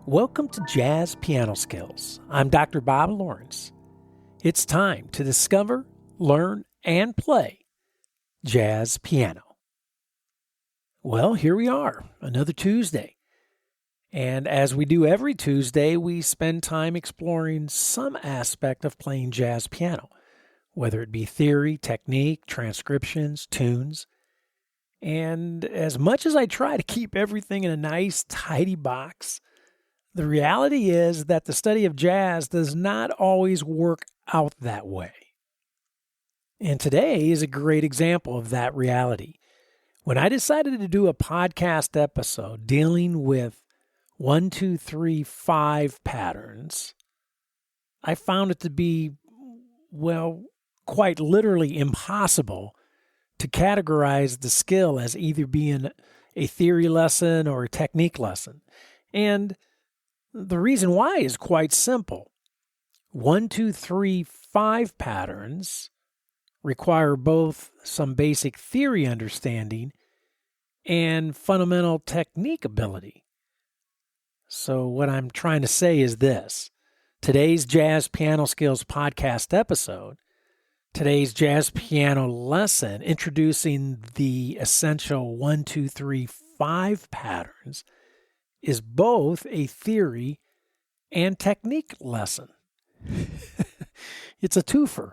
Welcome to Jazz Piano Skills. I'm Dr. Bob Lawrence. It's time to discover, learn, and play jazz piano. Well, here we are, another Tuesday. And as we do every Tuesday, we spend time exploring some aspect of playing jazz piano, whether it be theory, technique, transcriptions, tunes. And as much as I try to keep everything in a nice, tidy box, the reality is that the study of jazz does not always work out that way. And today is a great example of that reality. When I decided to do a podcast episode dealing with 1, 2, 3, 5 patterns, I found it to be, quite literally impossible to categorize the skill as either being a theory lesson or a technique lesson. And the reason why is quite simple. 1, 2, 3, 5 patterns require both some basic theory understanding and fundamental technique ability. So what I'm trying to say is this. Today's Jazz Piano Skills podcast episode, today's jazz piano lesson introducing the essential 1, 2, 3, 5 patterns is both a theory and technique lesson. It's a twofer.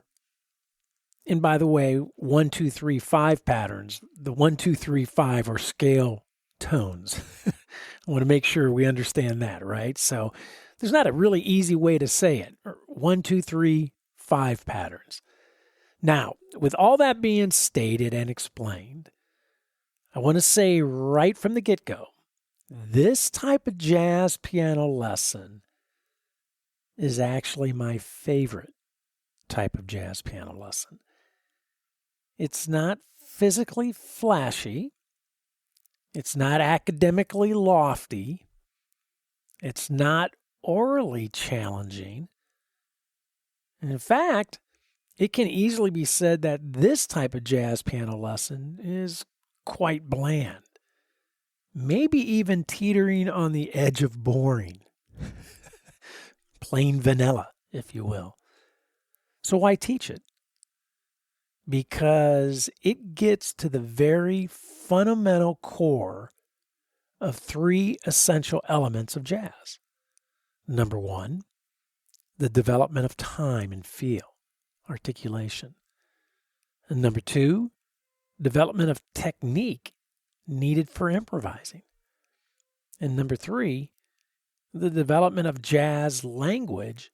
And by the way, 1, 2, 3, 5 patterns, the 1, 2, 3, 5 are scale tones. I want to make sure we understand that, right? So there's not a really easy way to say it. 1, 2, 3, 5 patterns. Now, with all that being stated and explained, I want to say right from the get-go, this type of jazz piano lesson is actually my favorite type of jazz piano lesson. It's not physically flashy. It's not academically lofty. It's not orally challenging. And in fact, it can easily be said that this type of jazz piano lesson is quite bland. Maybe even teetering on the edge of boring. Plain vanilla, if you will. So why teach it? Because it gets to the very fundamental core of 3 essential elements of jazz. Number 1, the development of time and feel, articulation. And number 2, development of technique needed for improvising. And number 3, the development of jazz language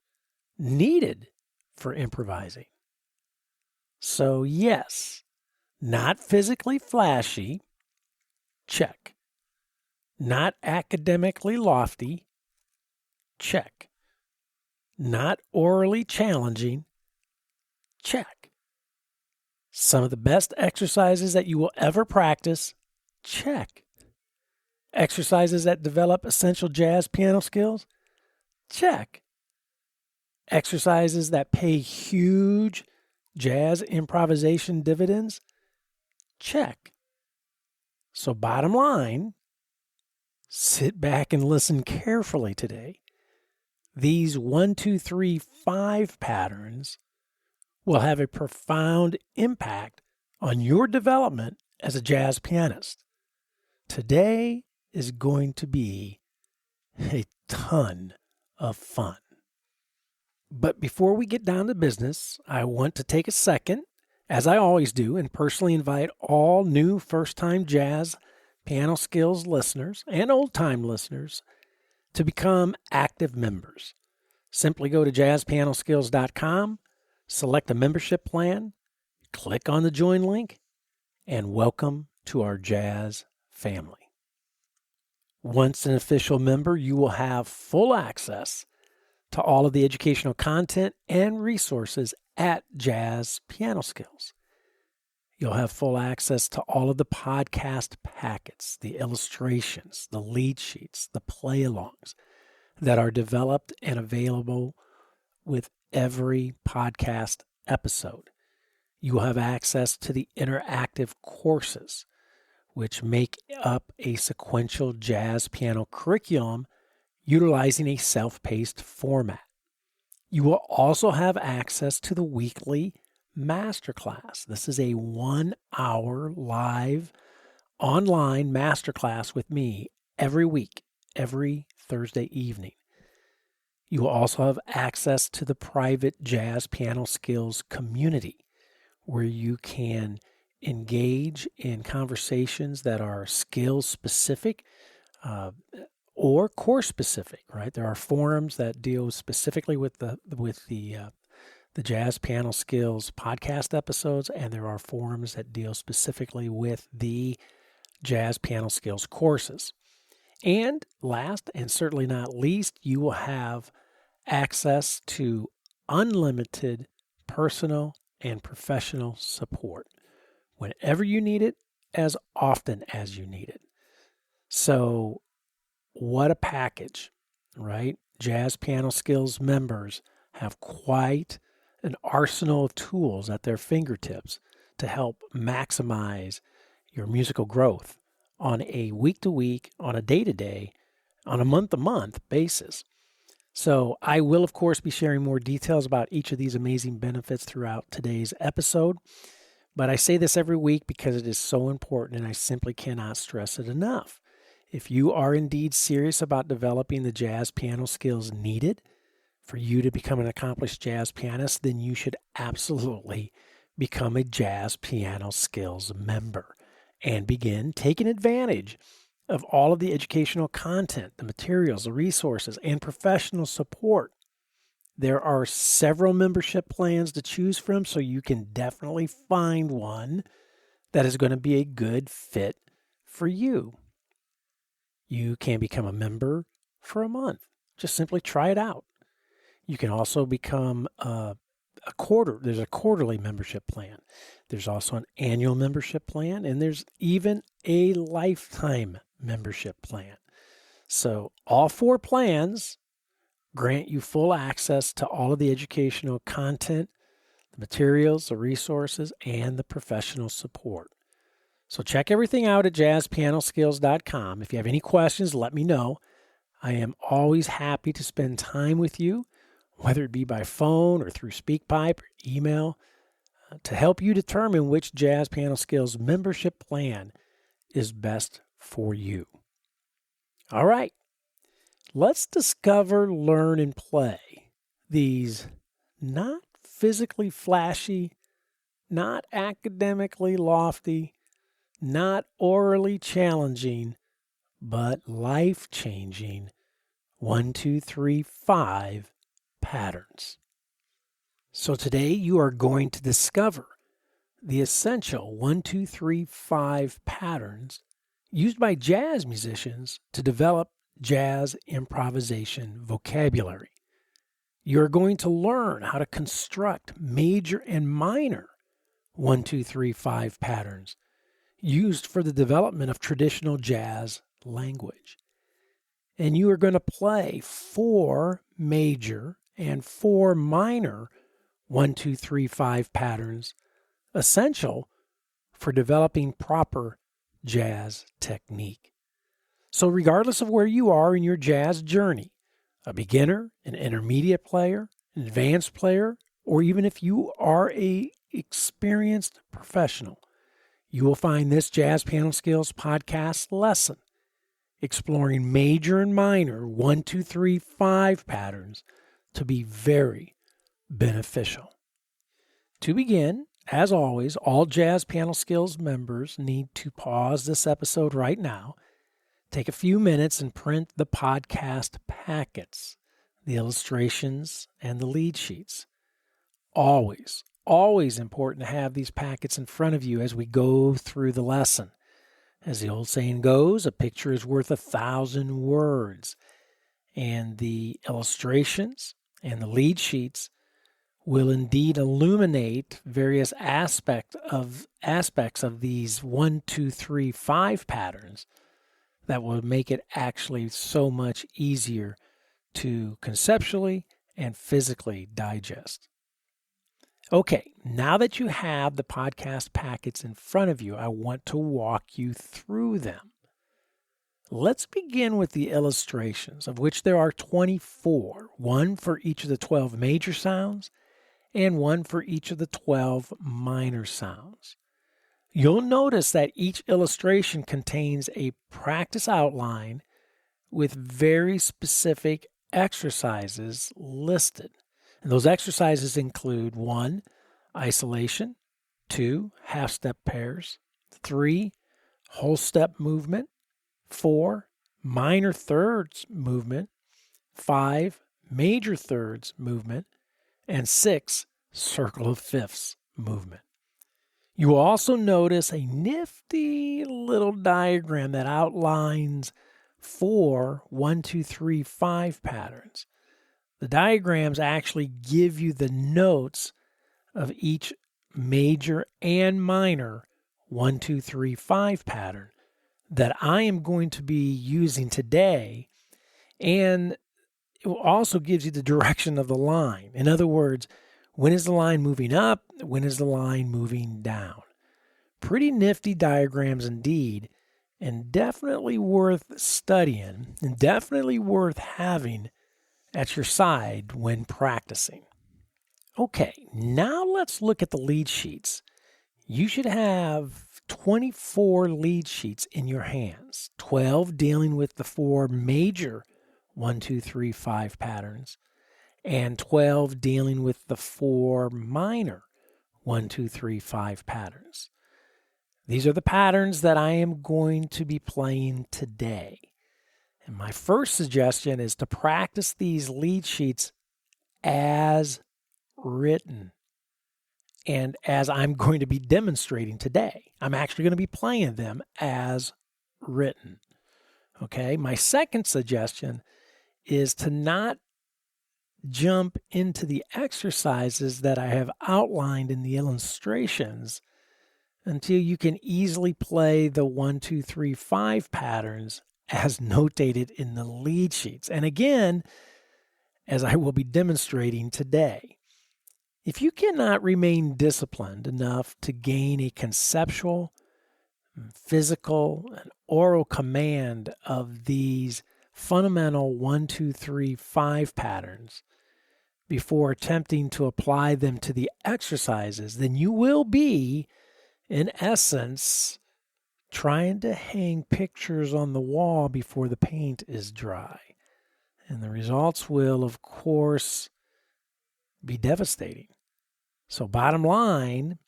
needed for improvising. So yes, not physically flashy, check. Not academically lofty, check. Not orally challenging, check. Some of the best exercises that you will ever practice, check. Exercises that develop essential jazz piano skills, check. Exercises that pay huge jazz improvisation dividends, check. So bottom line, sit back and listen carefully today. These 1, 2, 3, 5 patterns will have a profound impact on your development as a jazz pianist. Today is going to be a ton of fun. But before we get down to business, I want to take a second, as I always do, and personally invite all new first-time jazz piano skills listeners and old-time listeners to become active members. Simply go to JazzPianoSkills.com, select a membership plan, click on the join link, and welcome to our jazz family. Once an official member, you will have full access to all of the educational content and resources at Jazz Piano Skills. You'll have full access to all of the podcast packets, the illustrations, the lead sheets, the play-alongs that are developed and available with every podcast episode. You will have access to the interactive courses, which make up a sequential jazz piano curriculum utilizing a self-paced format. You will also have access to the weekly masterclass. This is a 1-hour live online masterclass with me every week, every Thursday evening. You will also have access to the private Jazz Piano Skills community, where you can engage in conversations that are skill specific or course specific. Right? There are forums that deal specifically with the Jazz Piano Skills podcast episodes, and there are forums that deal specifically with the Jazz Piano Skills courses. And last and certainly not least, you will have access to unlimited personal and professional support whenever you need it, as often as you need it. So what a package, right? Jazz Piano Skills members have quite an arsenal of tools at their fingertips to help maximize your musical growth on a week-to-week, on a day-to-day, on a month-to-month basis. So I will, of course, be sharing more details about each of these amazing benefits throughout today's episode. But I say this every week because it is so important, and I simply cannot stress it enough. If you are indeed serious about developing the jazz piano skills needed for you to become an accomplished jazz pianist, then you should absolutely become a Jazz Piano Skills member and begin taking advantage of all of the educational content, the materials, the resources, and professional support. There are several membership plans to choose from, so you can definitely find one that is going to be a good fit for you. You can become a member for a month. Just simply try it out. You can also become there's a quarterly membership plan. There's also an annual membership plan, and there's even a lifetime membership plan. So all 4 plans grant you full access to all of the educational content, the materials, the resources, and the professional support. So check everything out at JazzPianoSkills.com. If you have any questions, let me know. I am always happy to spend time with you, whether it be by phone or through SpeakPipe or email, to help you determine which Jazz Piano Skills membership plan is best for you. All right, let's discover, learn, and play these not physically flashy, not academically lofty, not orally challenging, but life-changing 1, 2, 3, 5 patterns. So today you are going to discover the essential 1, 2, 3, 5 patterns used by jazz musicians to develop jazz improvisation vocabulary. You're going to learn how to construct major and minor 1, 2, 3, 5 patterns used for the development of traditional jazz language. And you are going to play 4 major and 4 minor 1, 2, 3, 5 patterns essential for developing proper jazz technique. So regardless of where you are in your jazz journey, a beginner, an intermediate player, an advanced player, or even if you are an experienced professional, you will find this Jazz Piano Skills podcast lesson exploring major and minor 1, 2, 3, 5 patterns to be very beneficial. To begin, as always, all Jazz Piano Skills members need to pause this episode right now, take a few minutes and print the podcast packets, the illustrations, and the lead sheets. Always important to have these packets in front of you as we go through the lesson. As the old saying goes, a picture is worth 1,000 words. And the illustrations and the lead sheets will indeed illuminate various aspects of these 1, 2, 3, 5 patterns that will make it actually so much easier to conceptually and physically digest. Okay, now that you have the podcast packets in front of you, I want to walk you through them. Let's begin with the illustrations, of which there are 24, one for each of the 12 major sounds and one for each of the 12 minor sounds. You'll notice that each illustration contains a practice outline with very specific exercises listed. And those exercises include 1, isolation, 2, half-step pairs, 3, whole step movement, 4, minor thirds movement, 5, major thirds movement, and 6, circle of fifths movement. You will also notice a nifty little diagram that outlines 4 1, 2, 3, 5 patterns. The diagrams actually give you the notes of each major and minor 1, 2, 3, 5 pattern that I am going to be using today, and it also gives you the direction of the line. In other words, when is the line moving up? When is the line moving down? Pretty nifty diagrams indeed, and definitely worth studying and definitely worth having at your side when practicing. Okay, now let's look at the lead sheets. You should have 24 lead sheets in your hands, 12 dealing with the 4 major 1, 2, 3, 5 patterns, and 12 dealing with the 4 minor 1, 2, 3, 5 patterns. These are the patterns that I am going to be playing today. And my first suggestion is to practice these lead sheets as written and as I'm going to be demonstrating today. I'm actually going to be playing them as written. Okay, my second suggestion is to not jump into the exercises that I have outlined in the illustrations until you can easily play the 1, 2, 3, 5 patterns as notated in the lead sheets. And again, as I will be demonstrating today, if you cannot remain disciplined enough to gain a conceptual, physical, and oral command of these fundamental 1, 2, 3, 5 patterns before attempting to apply them to the exercises, then you will be, in essence, trying to hang pictures on the wall before the paint is dry. And the results will, of course, be devastating. So bottom line,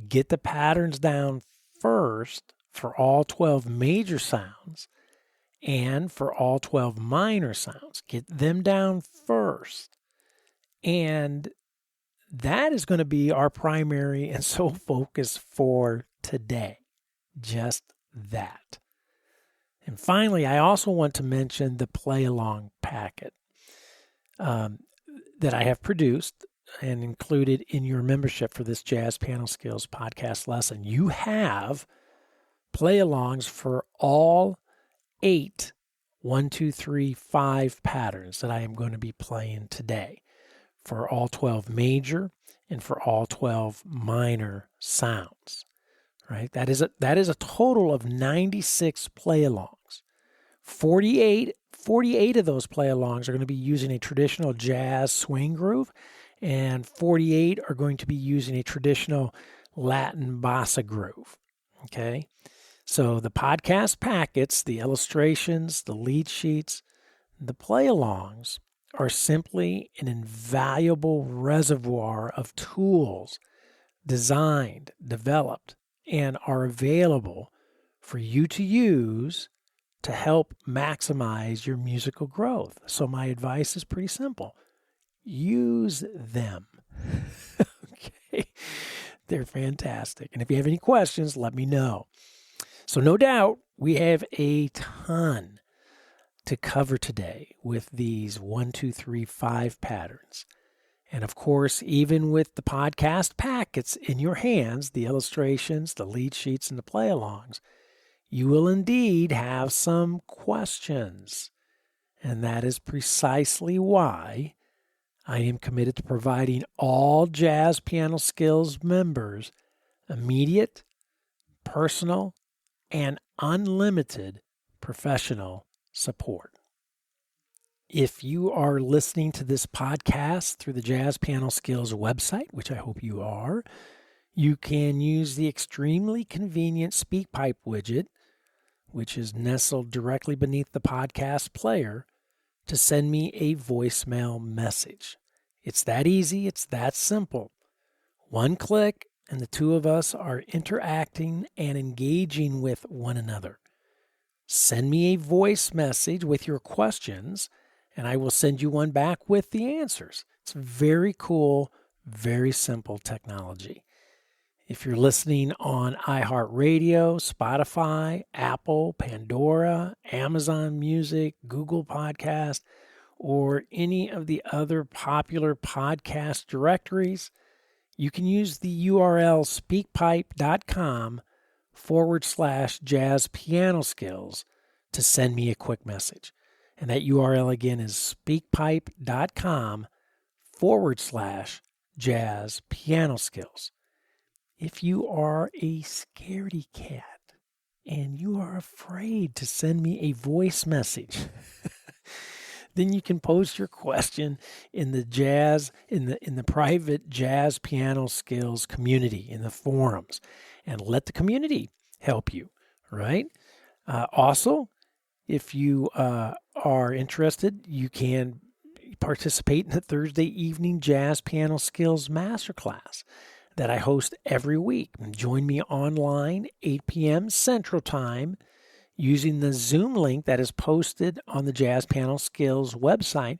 get the patterns down first for all 12 major sounds and for all 12 minor sounds. Get them down first. And that is going to be our primary and sole focus for today. Just that. And finally, I also want to mention the play along packet that I have produced and included in your membership for this Jazz Piano Skills podcast lesson. You have play alongs for all 8 1, 2, 3, 5 patterns that I am going to be playing today for all 12 major and for all 12 minor sounds. Right? That is a total of 96 play-alongs. 48 of those play-alongs are going to be using a traditional jazz swing groove, and 48 are going to be using a traditional Latin bossa groove. Okay? So the podcast packets, the illustrations, the lead sheets, the play-alongs are simply an invaluable reservoir of tools designed, developed, and are available for you to use to help maximize your musical growth. So my advice is pretty simple. Use them. Okay. They're fantastic. And if you have any questions, let me know. So no doubt we have a ton to cover today with these 1, 2, 3, 5 patterns. And of course, even with the podcast packets in your hands, the illustrations, the lead sheets, and the play-alongs, you will indeed have some questions. And that is precisely why I am committed to providing all Jazz Piano Skills members immediate, personal, and unlimited professional support. If you are listening to this podcast through the Jazz Piano Skills website, which I hope you are, you can use the extremely convenient SpeakPipe widget, which is nestled directly beneath the podcast player, to send me a voicemail message. It's that easy. It's that simple. One click, and the two of us are interacting and engaging with one another. Send me a voice message with your questions, and I will send you one back with the answers. It's very cool, very simple technology. If you're listening on iHeartRadio, Spotify, Apple, Pandora, Amazon Music, Google Podcast, or any of the other popular podcast directories, you can use the URL speakpipe.com/JazzPianoSkills to send me a quick message. And that URL again is speakpipe.com/JazzPianoSkills. If you are a scaredy cat and you are afraid to send me a voice message, then you can post your question in the private Jazz Piano Skills community in the forums, and let the community help you, right? Also, if you are interested, you can participate in the Thursday evening Jazz Piano Skills Masterclass that I host every week. Join me online, 8 p.m. Central Time, using the Zoom link that is posted on the Jazz Piano Skills website,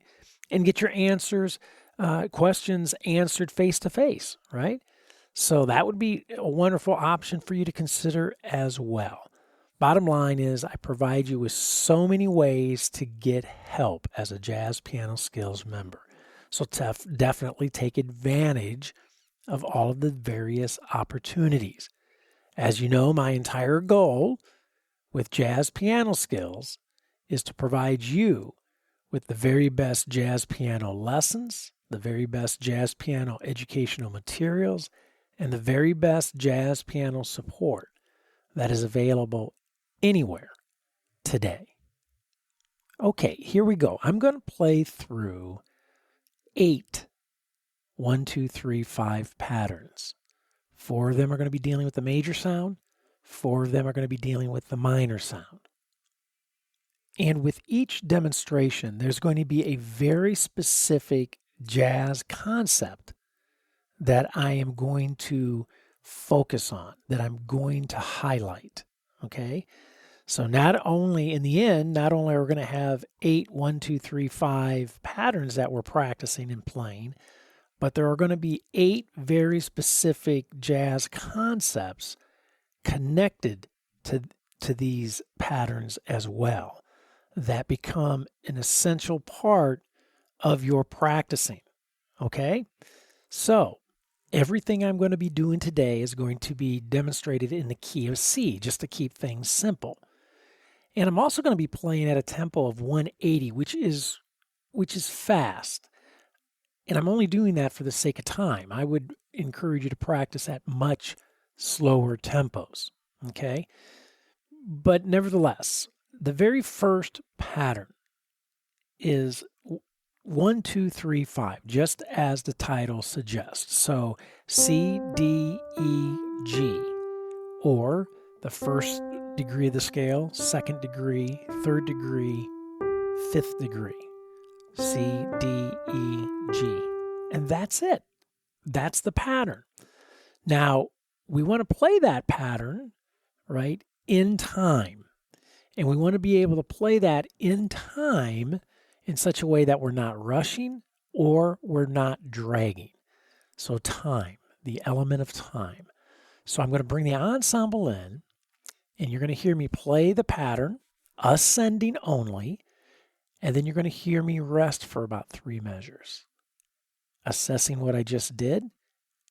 and get your questions answered face-to-face, right? So that would be a wonderful option for you to consider as well. Bottom line is, I provide you with so many ways to get help as a Jazz Piano Skills member. So definitely take advantage of all of the various opportunities. As you know, my entire goal with Jazz Piano Skills is to provide you with the very best jazz piano lessons, the very best jazz piano educational materials, and the very best jazz piano support that is available anywhere today. Okay, here we go. I'm going to play through 8 1, 2, 3, 5 patterns. 4 of them are going to be dealing with the major sound. 4 of them are going to be dealing with the minor sound. And with each demonstration, there's going to be a very specific jazz concept that I am going to focus on, that I'm going to highlight. Okay? So not only are we going to have 8 1, 2, 3, 5 patterns that we're practicing and playing, but there are going to be 8 very specific jazz concepts connected to these patterns as well, that become an essential part of your practicing. Okay? So everything I'm going to be doing today is going to be demonstrated in the key of C, just to keep things simple. And I'm also going to be playing at a tempo of 180, which is fast. And I'm only doing that for the sake of time. I would encourage you to practice at much slower tempos. Okay? But nevertheless, the very first pattern is 1, 2, 3, 5, just as the title suggests. So C, D, E, G, or the first degree of the scale, second degree, third degree, fifth degree. C, D, E, G. And that's it. That's the pattern. Now, we want to play that pattern, right, in time. And we want to be able to play that in time in such a way that we're not rushing or we're not dragging. So time, the element of time. So I'm going to bring the ensemble in, and you're going to hear me play the pattern, ascending only, and then you're going to hear me rest for about 3 measures, assessing what I just did,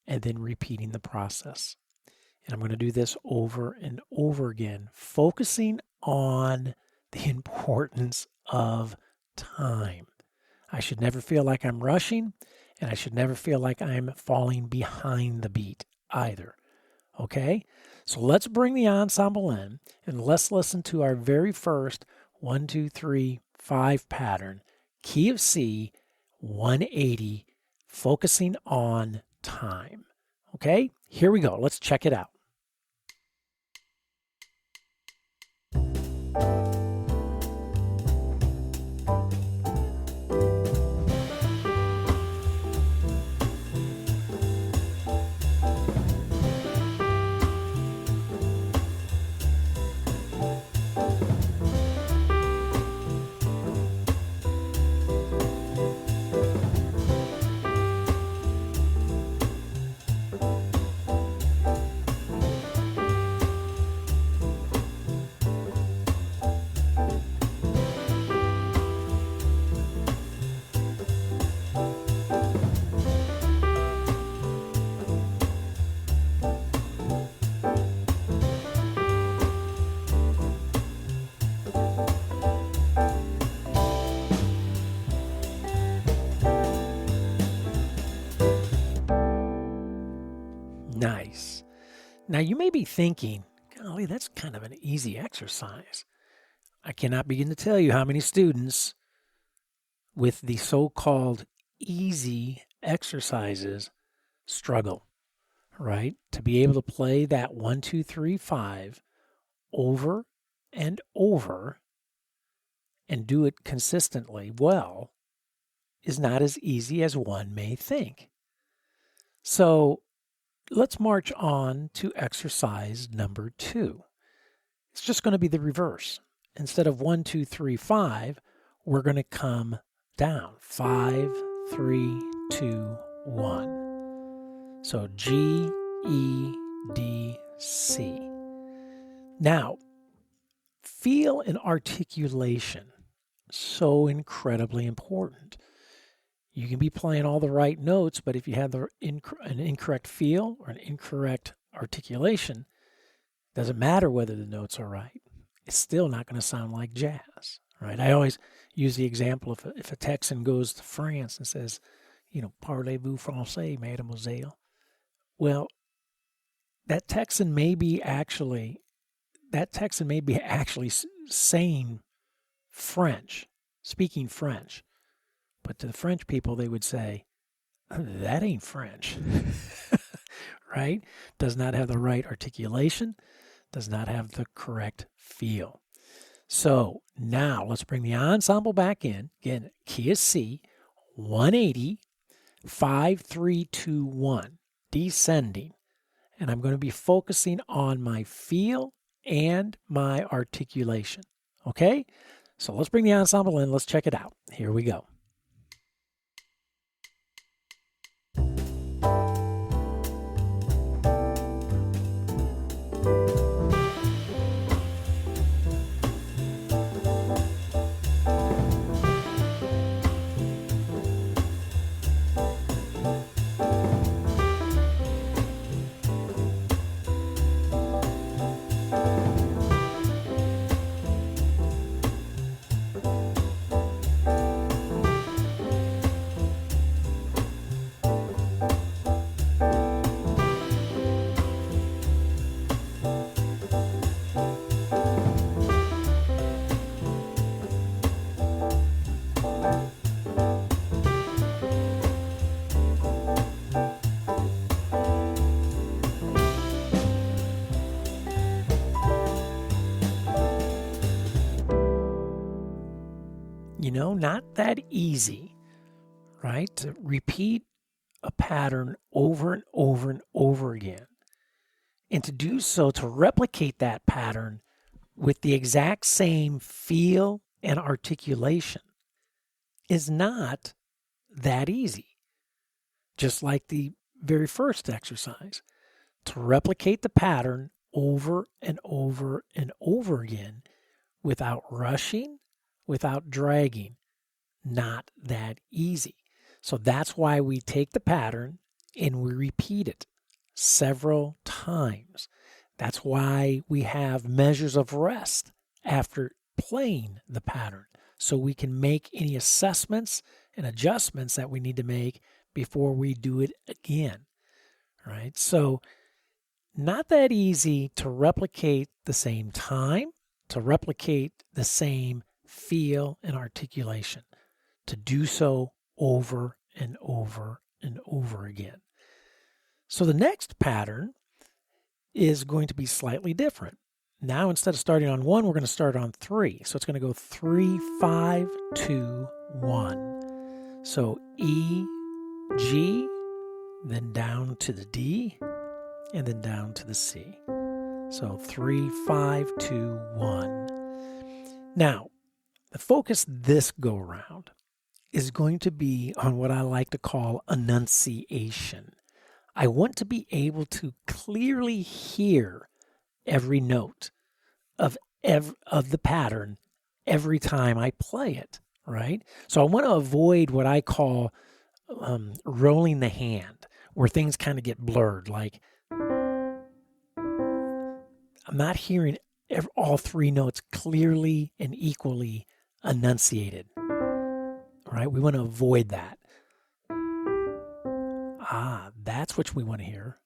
and then repeating the process. And I'm going to do this over and over again, focusing on the importance of time. I should never feel like I'm rushing, and I should never feel like I'm falling behind the beat either. Okay? So let's bring the ensemble in and let's listen to our very first 1, 2, 3, 5 pattern, key of C, 180, focusing on time. Okay, here we go. Let's check it out. Nice. Now you may be thinking, golly, that's kind of an easy exercise. I cannot begin to tell you how many students with the so-called easy exercises struggle, right? To be able to play that 1, 2, 3, 5 over and over and do it consistently well is not as easy as one may think. So let's march on to exercise number 2. It's just going to be the reverse. Instead of 1, 2, 3, 5, we're going to come down. 5, 3, 2, 1. So G, E, D, C. Now, feel and articulation, so incredibly important. You can be playing all the right notes, but if you have an incorrect feel or an incorrect articulation, it doesn't matter whether the notes are right. It's still not going to sound like jazz, right? I always use the example if a Texan goes to France and says, parlez-vous français, mademoiselle? Well, that Texan may be actually saying French, speaking French. But to the French people, they would say, that ain't French, right? Does not have the right articulation, does not have the correct feel. So now let's bring the ensemble back in. Again, key is C, 180, 5, 3, 2, 1, descending. And I'm going to be focusing on my feel and my articulation. Okay? So let's bring the ensemble in. Let's check it out. Here we go. Not that easy, right? To repeat a pattern over and over and over again. And to do so, to replicate that pattern with the exact same feel and articulation is not that easy. Just like the very first exercise. To replicate the pattern over and over and over again without rushing, without dragging, not that easy. So that's why we take the pattern and we repeat it several times. That's why we have measures of rest after playing the pattern, so we can make any assessments and adjustments that we need to make before we do it again, right? So not that easy to replicate the same time, to replicate the same feel and articulation, to do so over and over and over again. So the next pattern is going to be slightly different. Now, instead of starting on 1, we're going to start on 3. So it's going to go 3, 5, 2, 1. So E, G, then down to the D, and then down to the C. So 3, 5, 2, 1. Now, the focus this go around is going to be on what I like to call enunciation. I want to be able to clearly hear every note of the pattern every time I play it, right? So I want to avoid what I call rolling the hand, where things kind of get blurred. Like I'm not hearing all 3 notes clearly and equally enunciated, right? We want to avoid that. That's what we want to hear.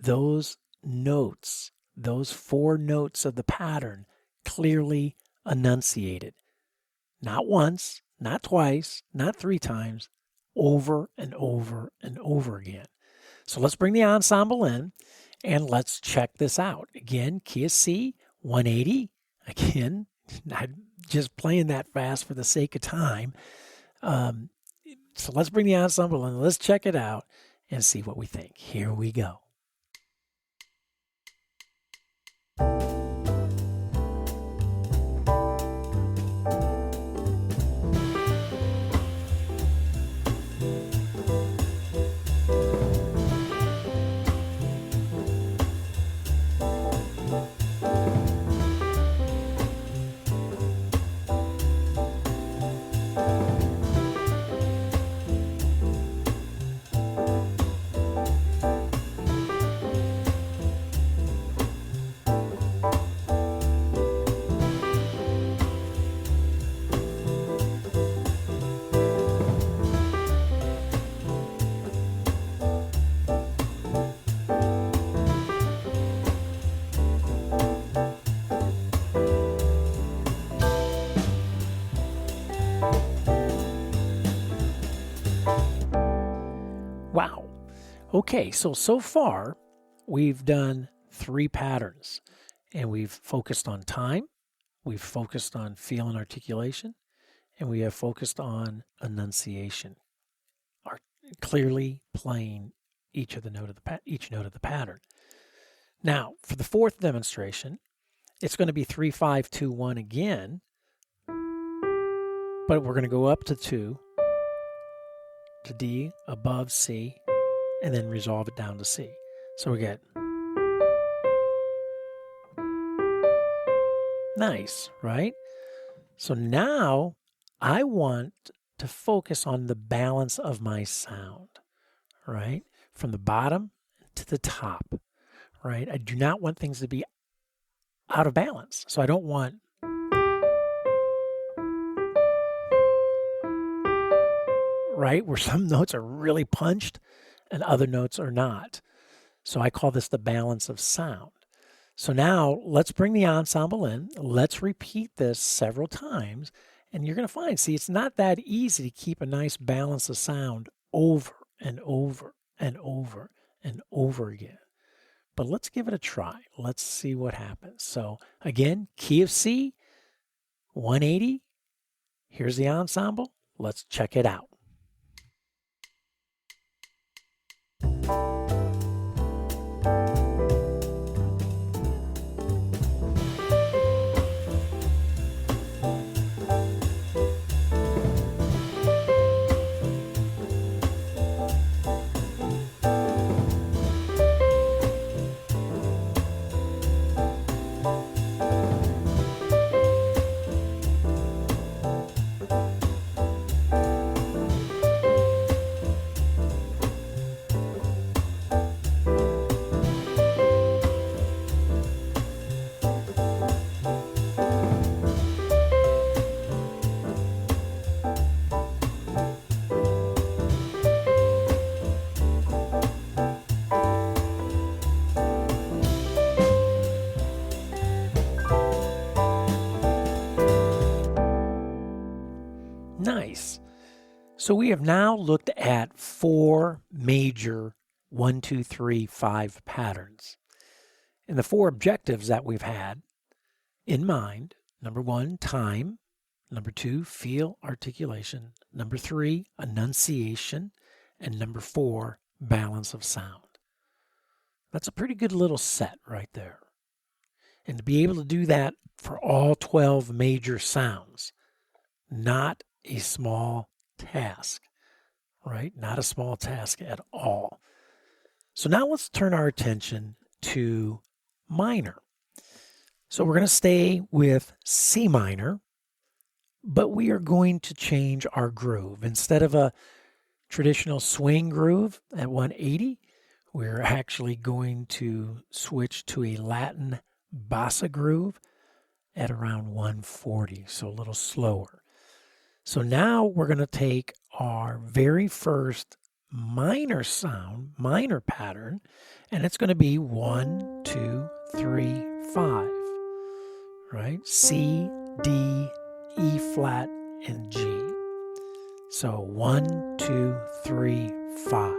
Those notes, those 4 notes of the pattern, clearly enunciated. Not once, not twice, not 3 times, over and over and over again. So let's bring the ensemble in and let's check this out. Again, key of C, 180. Again, I'm just playing that fast for the sake of time. So let's bring the ensemble in, let's check it out and see what we think. Here we go. Wow. Okay, so far we've done 3 patterns, and we've focused on time, we've focused on feel and articulation, and we have focused on enunciation, clearly playing each note of the pattern. Now, for the 4th demonstration, it's going to be 3, 5, 2, 1 again, but we're going to go up to 2, to D, above C, and then resolve it down to C. So we get nice, right? So now I want to focus on the balance of my sound, right? From the bottom to the top, right? I do not want things to be out of balance. So I don't want right, where some notes are really punched and other notes are not. So I call this the balance of sound. So now let's bring the ensemble in. Let's repeat this several times, and you're going to find, see, it's not that easy to keep a nice balance of sound over and over and over and over again. But let's give it a try. Let's see what happens. So again, key of C, 180. Here's the ensemble. Let's check it out. So we have now looked at 4 major 1, 2, 3, 5 patterns. And the 4 objectives that we've had in mind: number 1, time; number 2, feel, articulation; number 3, enunciation; and number 4, balance of sound. That's a pretty good little set right there. And to be able to do that for all 12 major sounds, not a small task, right? Not a small task at all. So now let's turn our attention to minor. So we're going to stay with C minor, but we are going to change our groove. Instead of a traditional swing groove at 180, we're actually going to switch to a Latin bossa groove at around 140, so a little slower. So now we're going to take our very first minor sound, minor pattern, and it's going to be 1, 2, 3, 5, right? C, D, E flat, and G. So 1, 2, 3, 5.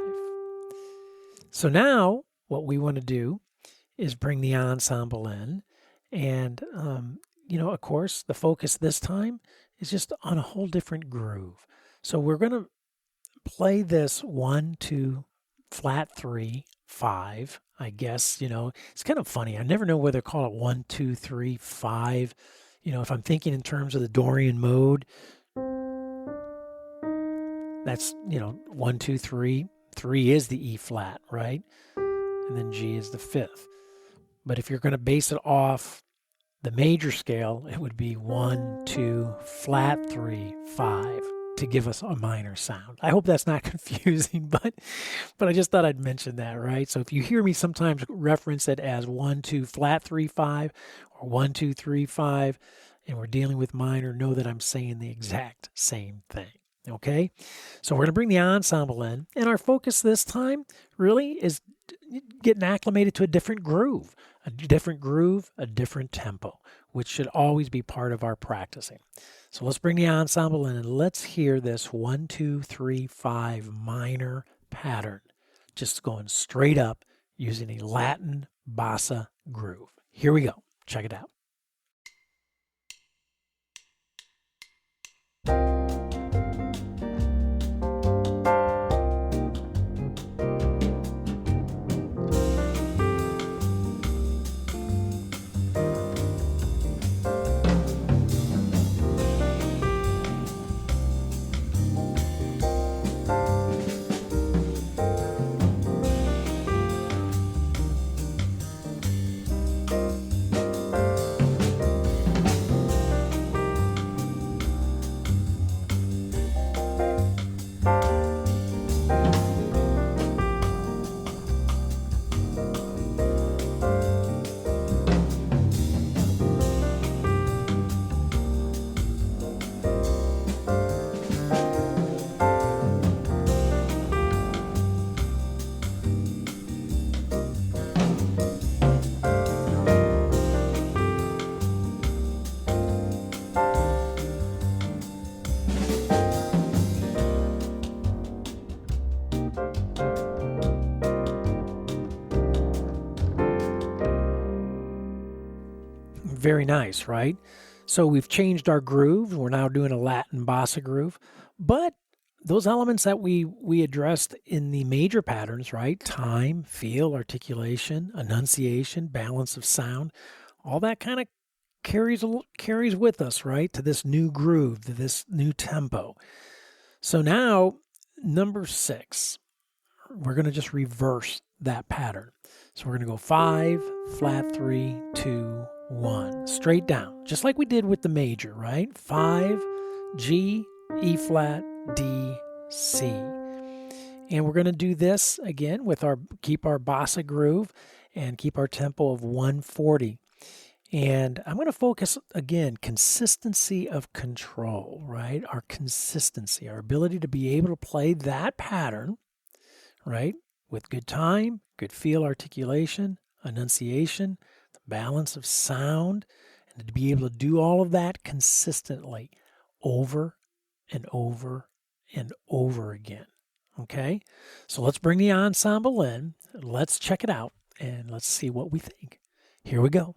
So now what we want to do is bring the ensemble in, and of course, the focus this time is just on a whole different groove. So we're going to play this 1, 2, flat 3, 5. I guess, it's kind of funny. I never know whether to call it 1, 2, 3, 5. If I'm thinking in terms of the Dorian mode, that's, 1, 2, 3. 3 is the E flat, right? And then G is the 5th. But if you're going to base it off the major scale, it would be 1, 2, flat 3, 5 to give us a minor sound. I hope that's not confusing, but I just thought I'd mention that, right? So if you hear me sometimes reference it as 1, 2, flat 3, 5, or 1, 2, 3, 5, and we're dealing with minor, know that I'm saying the exact same thing. Okay, so we're going to bring the ensemble in, and our focus this time really is getting acclimated to a different groove, a different tempo, which should always be part of our practicing. So let's bring the ensemble in and let's hear this 1, 2, 3, 5 minor pattern, just going straight up using a Latin bossa groove. Here we go. Check it out. Very nice, right? So we've changed our groove. We're now doing a Latin bossa groove. But those elements that we addressed in the major patterns, right? Time, feel, articulation, enunciation, balance of sound, all that kind of carries with us, right? To this new groove, to this new tempo. So now, number 6, we're going to just reverse that pattern. So we're going to go 5, flat 3, 2, 1, straight down, just like we did with the major, right? 5, G, E flat, D, C. And we're going to do this again with keep our bossa groove and keep our tempo of 140. And I'm going to focus again, consistency of control, right? Our consistency, our ability to be able to play that pattern, right? With good time, good feel, articulation, enunciation, the balance of sound, and to be able to do all of that consistently over and over and over again. Okay, so let's bring the ensemble in. Let's check it out and let's see what we think. Here we go.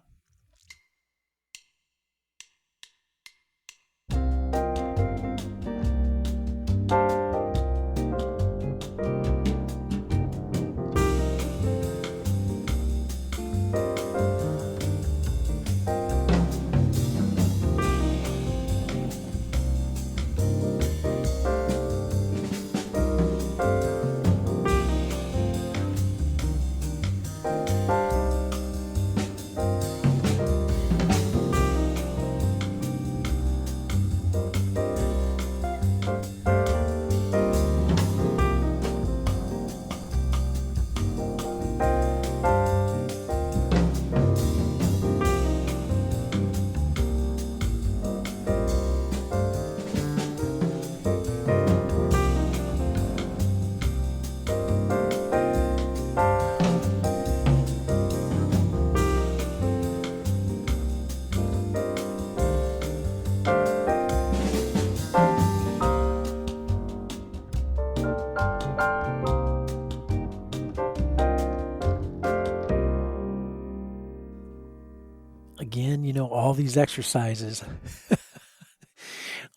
Again, all these exercises,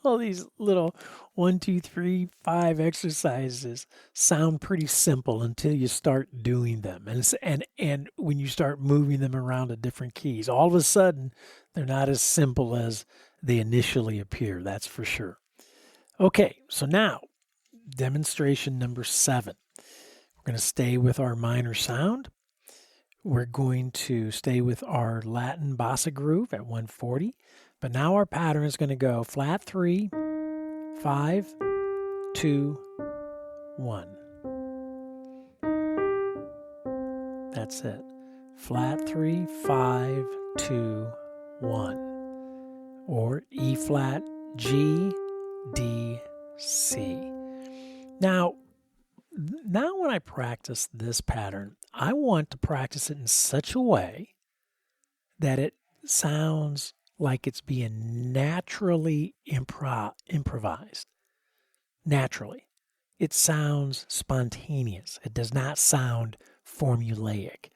all these little 1, 2, 3, 5 exercises sound pretty simple until you start doing them. And when you start moving them around to different keys, all of a sudden, they're not as simple as they initially appear, that's for sure. Okay, so now, demonstration number 7. We're going to stay with our minor sound. We're going to stay with our Latin bossa groove at 140, but now our pattern is going to go flat 3, 5, 2, 1. That's it. Flat 3, 5, 2, 1. Or E flat, G, D, C. Now when I practice this pattern, I want to practice it in such a way that it sounds like it's being naturally improvised. Naturally. It sounds spontaneous. It does not sound formulaic.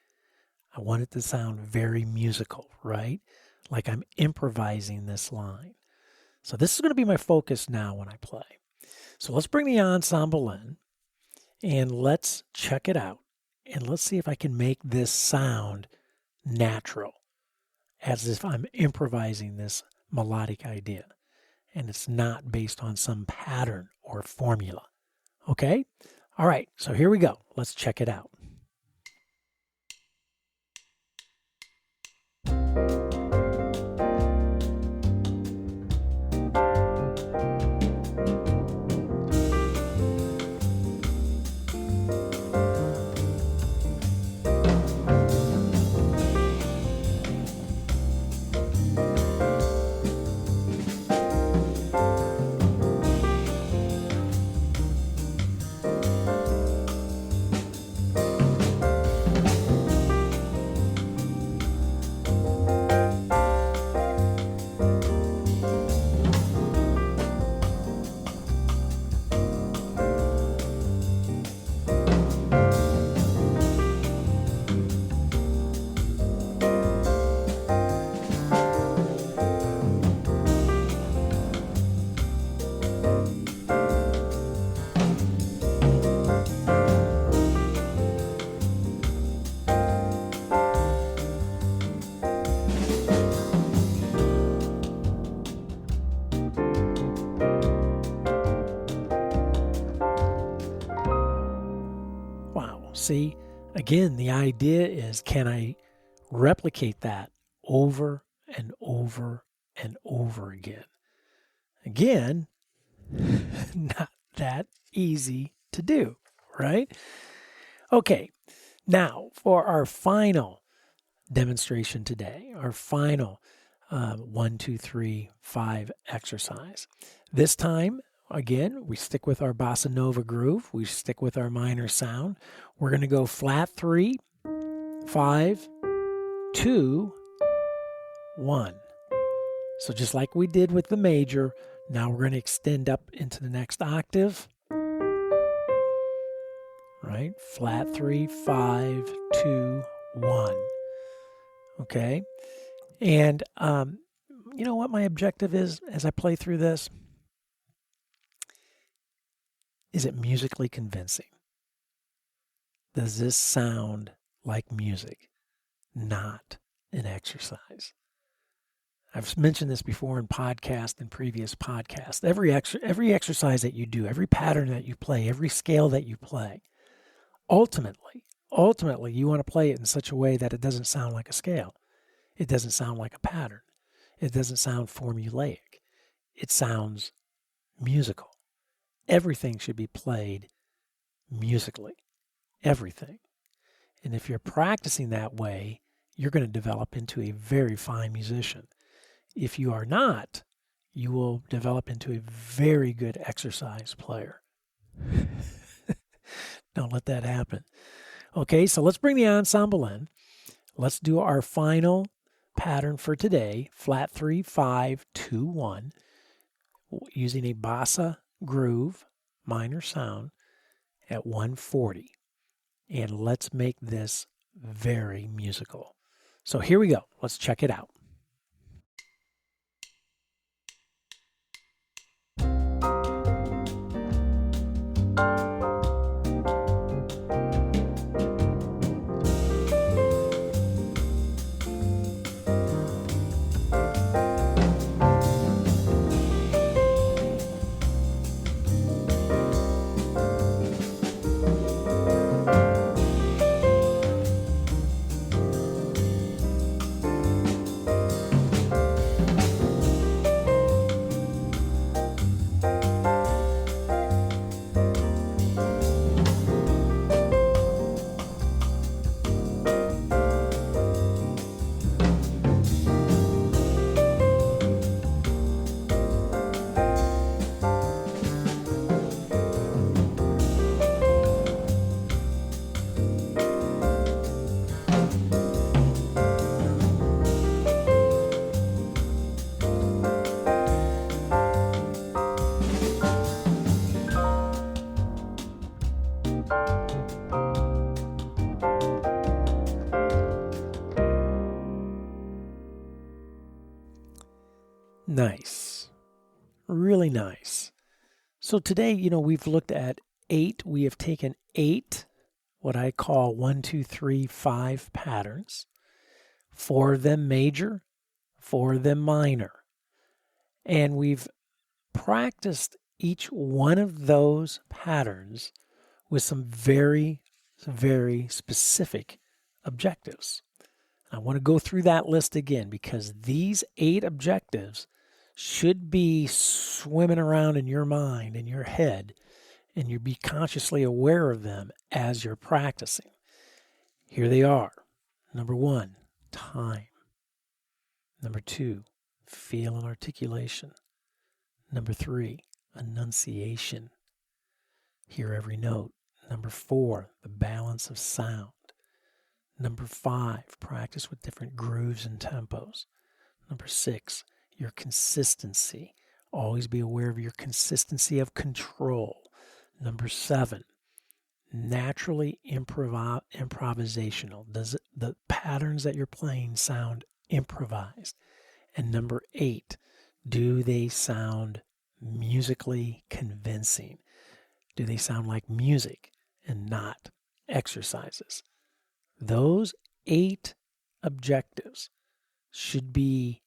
I want it to sound very musical, right? Like I'm improvising this line. So this is going to be my focus now when I play. So let's bring the ensemble in and let's check it out. And let's see if I can make this sound natural, as if I'm improvising this melodic idea. And it's not based on some pattern or formula. Okay? All right, so here we go. Let's check it out. See, again, the idea is, can I replicate that over and over and over again? Again, not that easy to do, right? Okay, now for our final demonstration today, our final 1, 2, 3, 5 exercise. This time, again, we stick with our bossa nova groove. We stick with our minor sound. We're going to go flat 3, 5, 2, 1. So just like we did with the major, now we're going to extend up into the next octave right? Flat 3, 5, 2, 1. Okay? And you know what my objective is as I play through this? Is it musically convincing? Does this sound like music, not an exercise? I've mentioned this before in previous podcasts. Every exercise that you do, every pattern that you play, every scale that you play, ultimately, you want to play it in such a way that it doesn't sound like a scale. It doesn't sound like a pattern. It doesn't sound formulaic. It sounds musical. Everything should be played musically. Everything. And if you're practicing that way, you're going to develop into a very fine musician. If you are not, you will develop into a very good exercise player. Don't let that happen. Okay, so let's bring the ensemble in. Let's do our final pattern for today, flat 3, 5, 2, 1, using a bossa groove minor sound at 140. And let's make this very musical. So here we go. Let's check it out. Nice. Really nice. So today, we've looked at 8. We have taken 8, what I call 1, 2, 3, 5 patterns. 4 of them major, 4 of them minor. And we've practiced each one of those patterns with some very, very specific objectives. I want to go through that list again because these 8 objectives should be swimming around in your mind, in your head, and you be consciously aware of them as you're practicing. Here they are. Number 1, time. Number 2, feel and articulation. Number 3, enunciation. Hear every note. Number 4, the balance of sound. Number 5, practice with different grooves and tempos. Number 6, your consistency. Always be aware of your consistency of control. Number 7, naturally improvisational. Does the patterns that you're playing sound improvised? And number 8, do they sound musically convincing? Do they sound like music and not exercises? Those 8 objectives should be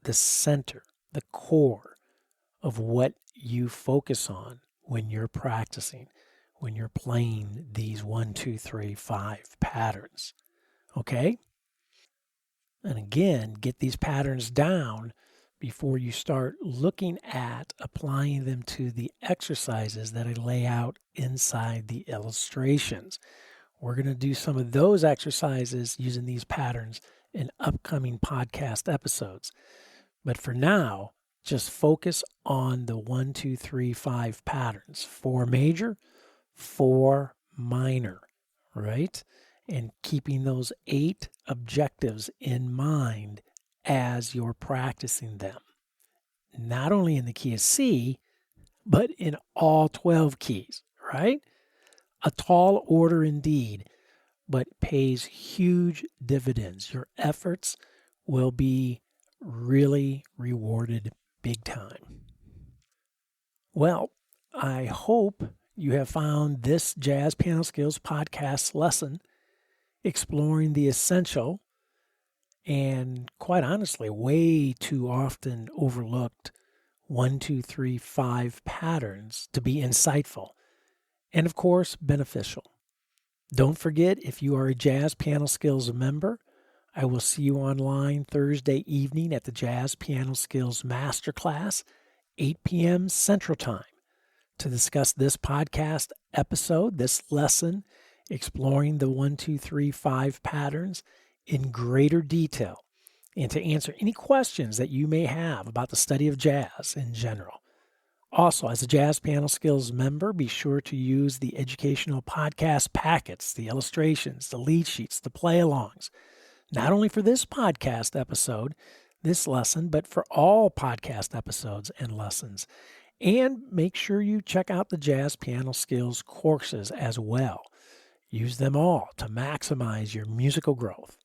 the center, the core of what you focus on when you're practicing, when you're playing these 1, 2, 3, 5 patterns. Okay? And again, get these patterns down before you start looking at applying them to the exercises that I lay out inside the illustrations. We're going to do some of those exercises using these patterns in upcoming podcast episodes. But for now, just focus on the 1, 2, 3, 5 patterns. 4 major, 4 minor, right? And keeping those 8 objectives in mind as you're practicing them. Not only in the key of C, but in all 12 keys, right? A tall order indeed, but pays huge dividends. Your efforts will be really rewarded big time. Well, I hope you have found this Jazz Piano Skills podcast lesson exploring the essential and, quite honestly, way too often overlooked 1, 2, 3, 5 patterns to be insightful and, of course, beneficial. Don't forget, if you are a Jazz Piano Skills member, I will see you online Thursday evening at the Jazz Piano Skills Masterclass, 8 p.m. Central Time, to discuss this podcast episode, this lesson, exploring the 1, 2, 3, 5 patterns in greater detail, and to answer any questions that you may have about the study of jazz in general. Also, as a Jazz Piano Skills member, be sure to use the educational podcast packets, the illustrations, the lead sheets, the play-alongs, not only for this podcast episode, this lesson, but for all podcast episodes and lessons. And make sure you check out the Jazz Piano Skills courses as well. Use them all to maximize your musical growth.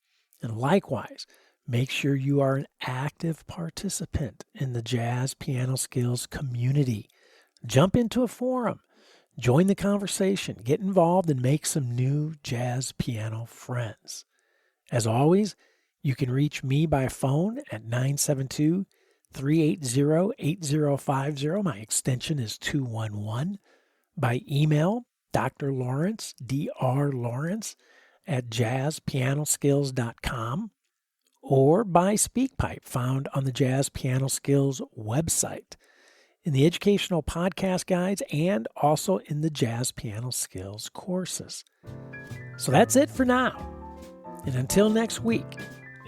And likewise, make sure you are an active participant in the Jazz Piano Skills community. Jump into a forum, join the conversation, get involved, and make some new jazz piano friends. As always, you can reach me by phone at 972-380-8050. My extension is 211. By email, Dr. Lawrence, Dr. Lawrence, at jazzpianoskills.com, or by SpeakPipe, found on the Jazz Piano Skills website, in the educational podcast guides, and also in the Jazz Piano Skills courses. So that's it for now. And until next week,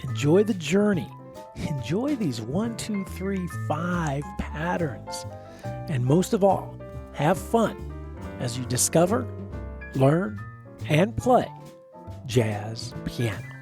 enjoy the journey. Enjoy these 1, 2, 3, 5 patterns. And most of all, have fun as you discover, learn, and play jazz piano.